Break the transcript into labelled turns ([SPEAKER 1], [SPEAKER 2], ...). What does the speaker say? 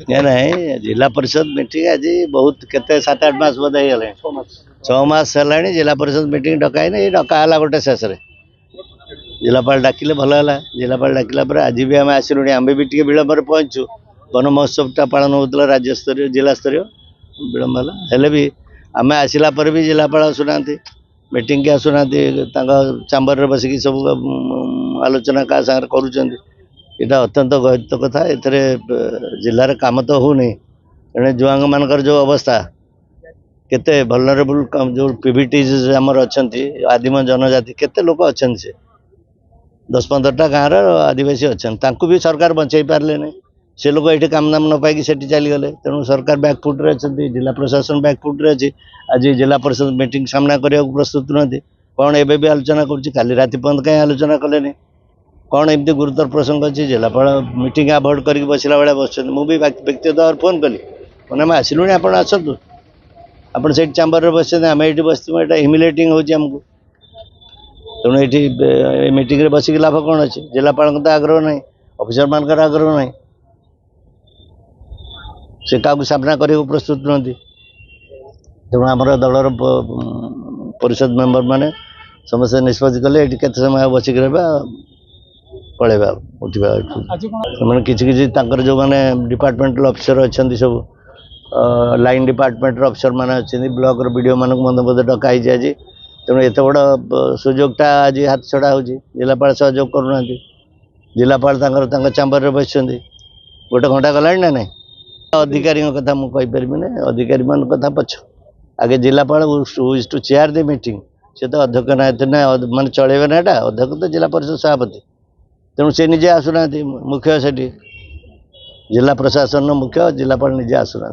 [SPEAKER 1] नहीं जिला परिषद मीटिंग आज बहुत केते 7-8 मास बोधे गले 6 मास है जिला परिषद मीटिंग डकाई नहीं डकाला गोटे शेष जिलापाल डाकिले भल है जिलापाल डाकिला आज भी आम आसलुँ आम भी टे विलम्ब पहुँचु वन महोत्सव पालन होता राज्य स्तरीय जिला स्तरीय विलम्ब है भी आम आसला भी जिलापाल आसुना मीटिंग के आसुना चैम्बर बसिक सब आलोचना क्या सागर करुँचा अत्यंत गहित कथा ए जिलार काम तो हो नहीं तेणु जुआंग मानकर जो अवस्था केते वल्नरेबल जो पीवीटीज आमर अच्छा आदिम जनजाति केते लोक अच्छा से 10-15टा गाँव आदिवासी अच्छा भी सरकार बचाई पारे नहीं से लोग ये काम दाम न पाई चलीगले तेणु सरकार बैकफुट्रे अच्छा जिला प्रशासन बैकफुट्रे अच्छी आज जिला परिषद मीटिंग सामना करने प्रस्तुत नुहति कौन एबे भी आलोचना कल राति पर्यंत कहीं आलोचना कले कौन एमती गुरुतर प्रसंग अच्छी जिलापाल मीटिंग अवॉइड करके बसला बेला बस मुझे व्यक्तिगत भाव फोन कली मैंने आम आसलुँ आप आसतु आप चैम्बर में बस आम ये बस ह्यूमिलेटिंग होमको तेणु ये मीटिंग बसिक लाभ कौन अच्छे जिलापाल तो आग्रह ना ऑफिसर मान आग्रह ना से क्या सामना करने प्रस्तुत नुहति तेणु आम दलर परिषद मेम्बर मैंने समस्त निष्पत्ति कले ये केते समय बसिक रहा पलैबा उठा कि जो मैंने डिपार्टमेंटल अफिसर अच्छा सब लाइन डिपार्टमेंट अफिसर मैंने अच्छे ब्लॉक वीडियो मानक डकाई आज तेणु एत बड़ सुजोगटा आज हाथ छड़ा हो जिलापाल सहयोग करूना जिलापाल चैम्बर में बस गोटे घंटा गला ना ना अधिकारी कथा मुझे ना अधिकारी मान कथा पछ आगे जिलापाल is to chair the meeting से तो अध्यक्ष ना मानते चलेबे ना अध्यक्ष तो जिला परिषद सभापति तेणु से निजे आसुना मुख्य से जिला प्रशासन मुख्य जिलापाल निजे आसुना।